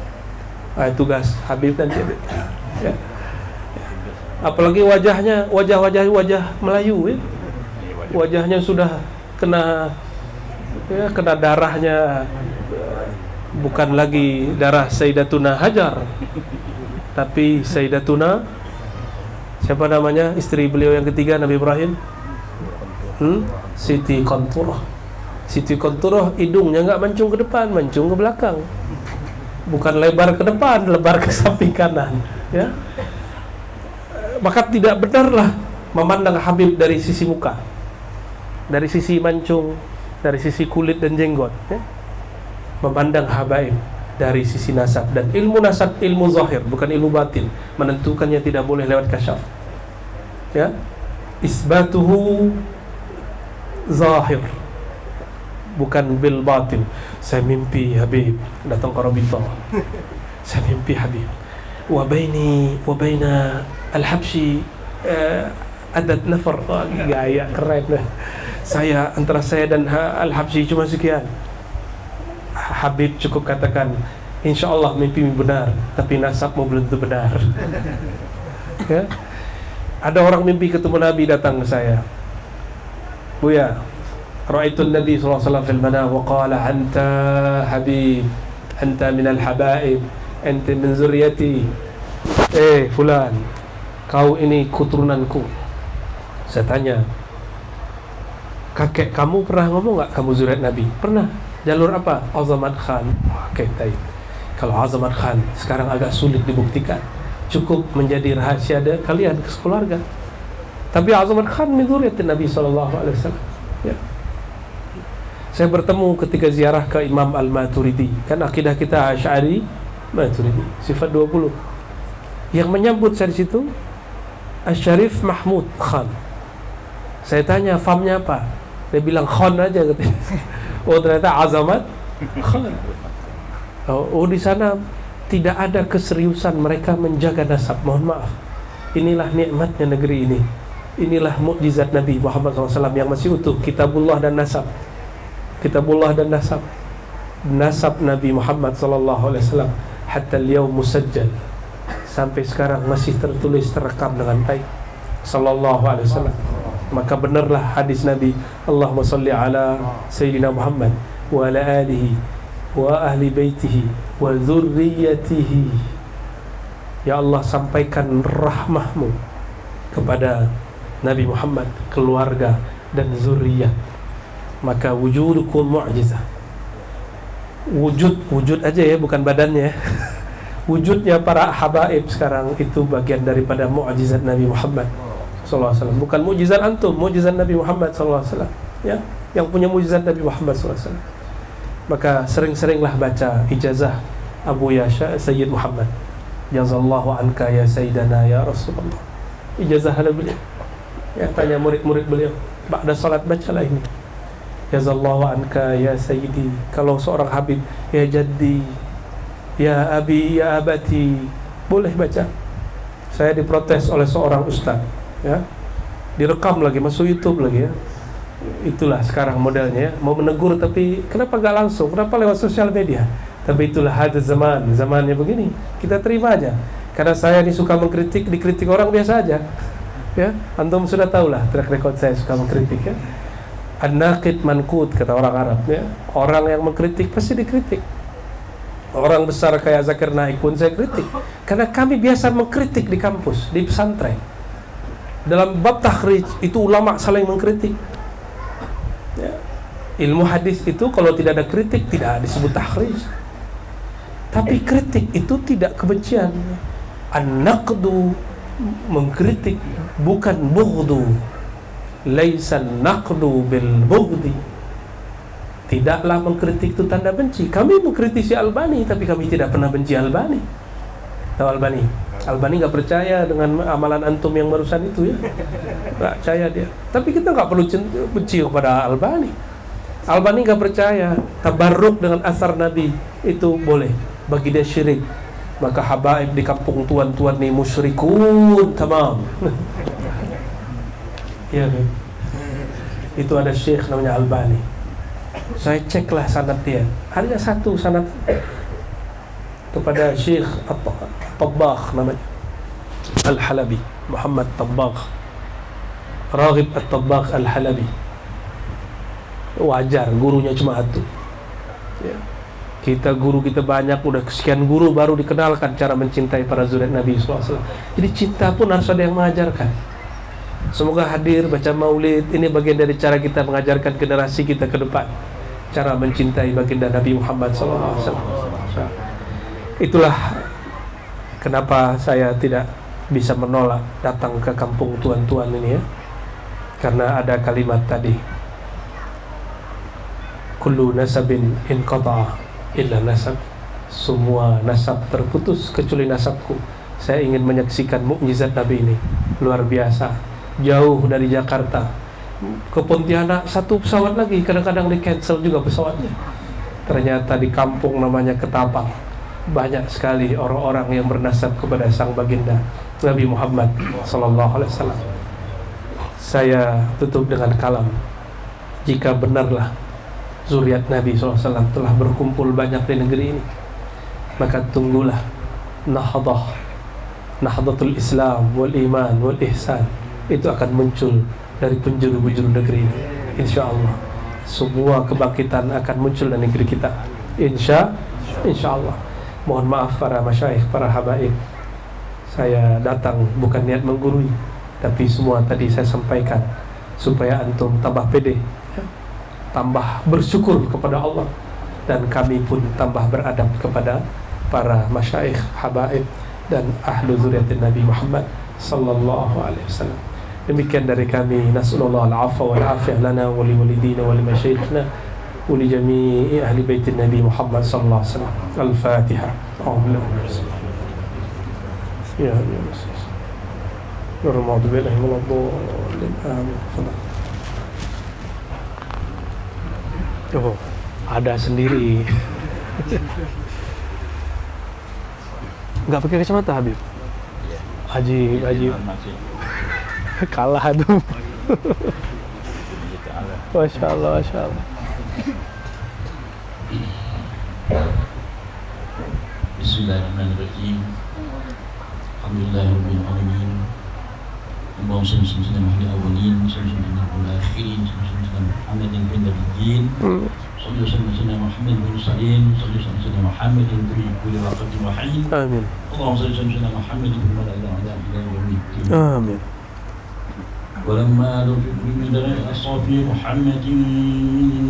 Tugas Habib nanti ya. Apalagi wajah Melayu ya. Wajahnya sudah kena darahnya, bukan lagi darah Sayyidatuna Hajar, tapi Sayyidatuna siapa namanya, istri beliau yang ketiga Nabi Ibrahim, Siti Qanturah. Siti Qanturah hidungnya enggak mancung ke depan, mancung ke belakang, bukan lebar ke depan, lebar ke samping kanan ya. Maka tidak benarlah memandang Habib dari sisi muka, dari sisi mancung, dari sisi kulit dan jenggot ya. Memandang habaib dari sisi nasab. Dan ilmu nasab ilmu zahir, bukan ilmu batin. Menentukannya tidak boleh lewat kasyaf ya. Isbatuhu zahir, bukan bil batin. Saya mimpi Habib datang ke Rabitah, saya mimpi Habib, wa baina Al-Habsyi adat nafar. Gaya keren lah. Saya antara saya dan Al-Habsyi cuma sekian. Habib cukup katakan, insya Allah mimpi benar, tapi nasabmu belum tentu benar ya. Ada orang mimpi ketemu Nabi, datang ke saya, Buya, ra'aitul Nabi SAW fil manam wa qala anta Habib, anta minal habaib, anta min zuriyati. Fulan, kau ini keturunanku. Saya tanya, kakek kamu pernah ngomong gak kamu zuriat Nabi? Pernah. Jalur apa? Azamat Khan. Oke, baik. Kalau Azamat Khan sekarang agak sulit dibuktikan, cukup menjadi rahasia kalian ke keluarga. Tapi Azamat Khan min zuriat Nabi SAW ya. Saya bertemu ketika ziarah ke Imam Al-Maturidi. Kan akidah kita Asy'ari Maturidi, sifat 20. Yang menyambut saya di situ Asy-Syarif Mahmud Khan. Saya tanya famnya apa? Dia bilang Khan aja katanya. Oh ternyata Azamat Khan. Oh di sana tidak ada keseriusan mereka menjaga nasab. Mohon maaf. Inilah nikmatnya negeri ini. Inilah mukjizat Nabi Muhammad SAW yang masih utuh. Kitabullah dan nasab. Kitabullah dan nasab. Nasab Nabi Muhammad SAW hatta al-yawm musajjal, sampai sekarang masih tertulis, terekam dengan baik. Sallallahu alaihi wasallam. Maka benarlah hadis Nabi, Allahumma salli ala Sayyidina Muhammad wa ala alihi wa ahli baitihi wa dzurriyyatihi. Ya Allah, sampaikan rahmahmu kepada Nabi Muhammad, keluarga dan zuriyat. Maka wujudukum mu'jizah. Wujud aja ya, bukan badannya. Wujudnya para habaib sekarang itu bagian daripada mu'jizat Nabi Muhammad SAW. Bukan mu'jizat antum, mu'jizat Nabi Muhammad SAW ya, yang punya mu'jizat Nabi Muhammad SAW. Maka sering-seringlah baca ijazah Abu Yasha Sayyid Muhammad Jazallahu anka ya Sayyidana ya Rasulullah. Ijazah beliau. Ya, tanya murid-murid beliau. Ba'da salat bacalah ini. Jazallahu anka ya Sayyidi. Kalau seorang habib, ya Jaddi, ya Abi, ya Abati, boleh baca. Saya diprotes oleh seorang ustaz, ya. Direkam lagi, masuk YouTube lagi ya. Itulah sekarang modelnya ya. Mau menegur tapi kenapa gak langsung? Kenapa lewat sosial media? Tapi itulah hadz zaman, zamannya begini. Kita terima aja. Karena saya ini suka mengkritik, dikritik orang biasa aja. Ya, antum sudah tahulah track record saya suka mengkritik ya. An-naqid manqud kata orang Arab ya. Orang yang mengkritik pasti dikritik. Orang besar kayak Zakir Naik pun saya kritik. Karena kami biasa mengkritik di kampus, di pesantren. Dalam bab takhrij itu ulama saling mengkritik. Ya. Ilmu hadis itu kalau tidak ada kritik tidak disebut takhrij. Tapi kritik itu tidak kebencian. An-naqdu mengkritik bukan bughdu. Laisa an-naqdu bil bughdi. Tidaklah mengkritik itu tanda benci. Kami mengkritisi Albani tapi kami tidak pernah benci Albani. Tahu Albani? Albani nggak percaya dengan amalan antum yang barusan itu ya. Nggak percaya dia. Tapi kita nggak perlu benci kepada Albani. Albani nggak percaya tabarruk dengan asar Nabi itu boleh. Bagi dia syirik. Maka habaib di kampung tuan-tuan ni musyrikun tamam. Ya kan? Itu ada syekh namanya Albani. Saya ceklah sanad dia. Hanya satu sanad kepada Syekh At-Tabbagh namanya. Al-Halabi, Muhammad Tabbagh. Raghib At-Tabbagh Al-Halabi. Wajar gurunya cuma satu. Ya. Kita guru kita banyak, udah sekian guru baru dikenalkan cara mencintai para zuriat Nabi SAW. Jadi cinta pun harus ada yang mengajarkan. Semoga hadir baca maulid. Ini bagian dari cara kita mengajarkan generasi kita ke depan cara mencintai baginda Nabi Muhammad SAW. Itulah kenapa saya tidak bisa menolak datang ke kampung tuan-tuan ini ya. Karena ada kalimat tadi, kullu nasabin inqata'a illa nasab. Semua nasab terputus kecuali nasabku. Saya ingin menyaksikan mukjizat Nabi ini. Luar biasa. Jauh dari Jakarta ke Pontianak satu pesawat lagi. Kadang-kadang di cancel juga pesawatnya. Ternyata di kampung namanya Ketapang banyak sekali orang-orang yang bernasab kepada sang baginda Nabi Muhammad sallallahu alaihi wasallam. Saya tutup dengan kalam. Jika benarlah zuriat Nabi SAW telah berkumpul banyak di negeri ini, maka tunggulah nahdatul Islam wal iman wal ihsan itu akan muncul dari penjuru-penjuru negeri ini. InsyaAllah semua kebangkitan akan muncul dari negeri kita. InsyaAllah. Mohon maaf para masyayikh, para habaib, saya datang bukan niat menggurui, tapi semua tadi saya sampaikan supaya antum tambah pede, tambah bersyukur kepada Allah, dan kami pun tambah beradab kepada para masyayikh, habaib dan ahlu zuriatin Nabi Muhammad sallallahu alaihi wasallam. Demikian dari kami. Nas'alullah al-'afwa wal 'afiyah lana wa li walidina wa li masyayikhina wa li jami'i ahli baitin Nabi Muhammad sallallahu alaihi wasallam. Al-Fatihah. Ya Oh, ada sendiri. Nggak pakai kacamata Habib? Haji kalah tuh. Masya Allah. Bismillahirrahmanirrahim. Alhamdulillahirabbil alamin. Allahumma shalli ala sayyidina awwalin, sayyidina akhirin, sayyidina Muhammadin bin nabiyyin. Sallallahu alaihi Muhammad bin Salim, sallallahu alaihi Muhammad bin kulli waqtin wa hin. Amin. Allahumma shalli ala sayyidina Muhammad bin ila yaumiddin. Amin. ولما رفق من درجة الصافي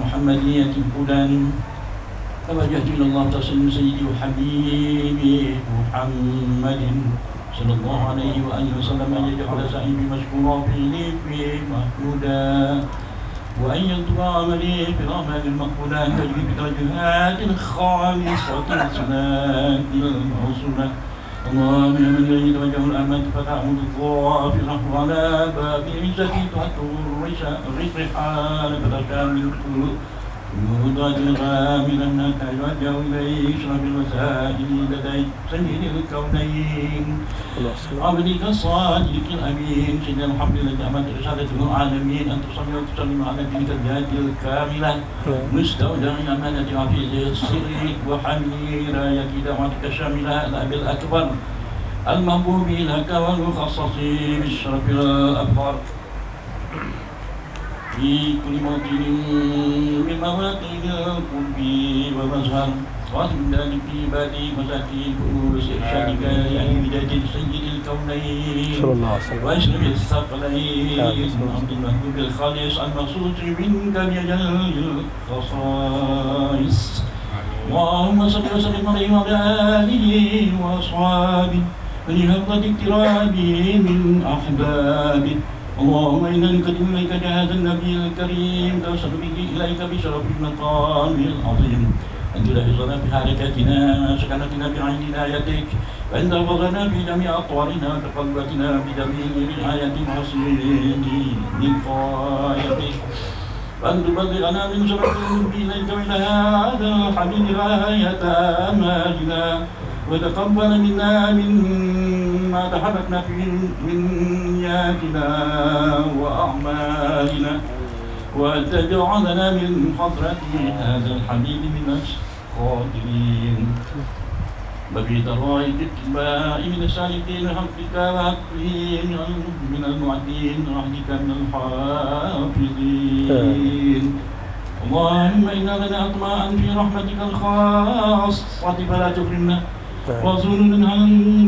محمدية فلان توجهت إلى الله تصل سيدي وحبيبي محمد صلى الله عليه وآله وسلم أن يجعل سعيد مشكورا في محمودا وأن يطبع عملي برحمة المقبولات تجري بدرجات الخالصة الصلاة الموصولة اللهم يا من الذي توجه الأمة فتعمد الظافر على باب عزتي تحته الرحال فتشاء من يوضع غاملا تتوجه إليه اشرب الوسائل لدي سيد الكونين عبدك الصادق الأمين سيدنا محمد الذي أمد رسالته العالمين أن تصلي وتسلم على نبيك الجاد الكاملة مستودع أمانة حفيظ السر وحمير راية دعوتك الشاملة الأب الأكبر المحبوب لك والمخصص بالشرف الأبهر في كل موطن من مواطن القرب والمظهر واسم ذلك في بادي مساكين كؤوس إرشادك يا بداية سيد الكونين صلى الله عليه وسلم. واشرف الثقلين عبد المحبوب الخالص المخصوص منك بأجل الخصائص اللهم صل وسلم عليه وعلى آله وأصحابه ولهفظة اقترابه من أحبابه اللهم إنا نقدم إليك جهاز النبي الكريم توصل به إليك بشرف المقام العظيم أن تلاحظنا في حركاتنا سكنتنا بعين عنايتك وأن تحفظنا في جميع أطوارنا وتقلباتنا بجميع رعاية وحسن وقايتك وأن تبلغنا من شرف النبي إليك إلى هذا الحبيب غاية آمالنا وتقبل منا مما تحركنا فيه من نياتنا وأعمالنا وتجعلنا من حضرة هذا الحبيب من الخاطرين بقيت الراية الاتباع من السالكين حقك وحقهم من المعدين رحمك من الحافظين اللهم إنا لنا أطماعا في رحمتك الخاصة فلا تكرمنا وظننا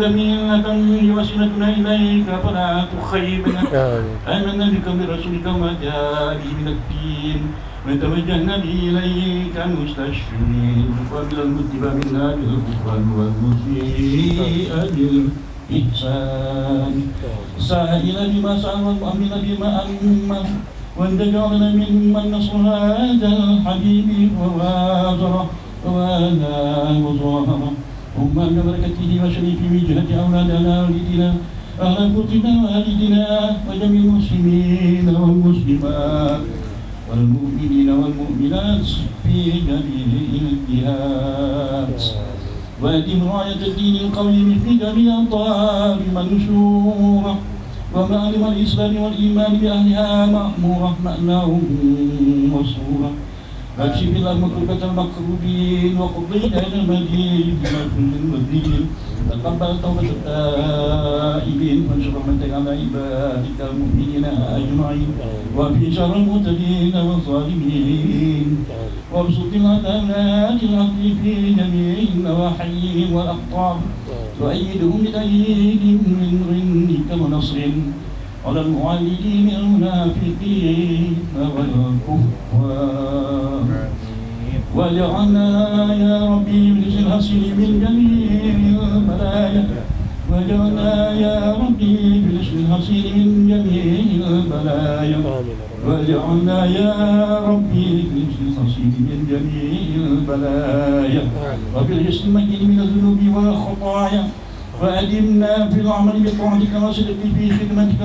جميلة وسيلتنا إليك فلا تخيبنا آمنا بك برسولك وما جاء به من الدين وتوجهنا به إليك مستشفين وقبل المتبع منا بالغفران والمسيء بالإحسان سائل بما سأل والمؤمن بما أمن وأن تجعلنا ممن نصر هذا الحبيب ووازره ووانا وظاهره ثم ببركته وشريفه من جهة أولادنا والدنا أهل فوقنا والدنا وجميع المسلمين والمسلمات والمؤمنين والمؤمنات في جميع الجهات وأدم راية الدين القويم في جميع أوطان منشورة ومعلم الإسلام والإيمان بأهلها مأمورة مأناهم مصورة فاكشف اللهم كربة المكروبين وقضي دين المدين بما كل المدين تقبل توبة التائبين وانشر رحمتك على عبادك المؤمنين أجمعين وفي شر المعتدين والظالمين وابسط العدالات العدل في جميع النواحي والأقطار وأيدهم بتأييد من غنك ونصر على المعاندين المنافقين والكفار واجعلنا يا ربي بلسان الحصين من جميع البلايا واجعلنا يا ربي بلسان الحصين من جميع البلايا واجعلنا يا ربي بلسان الحصين من جميع البلايا وبالجسم المجيد من الذنوب والخطايا وأدمنا في العمل بطاعتك وصدق في خدمتك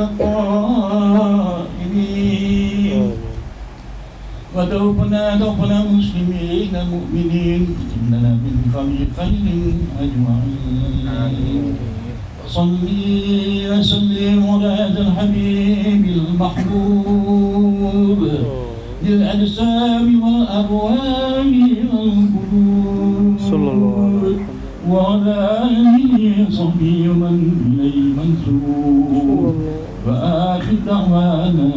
القائمين وتوفنا مسلمين مؤمنين إننا من خير أجمعين صلي وسلم على هذا الحبيب المحبوب للأجسام والأرواح والقلوب صلى الله عليه وسلم وعلى آله وصحبه ومن إليه منسوب وآخر دعوانا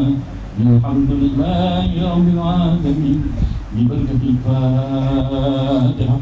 الحمد لله رب العالمين ببركة الفاتحة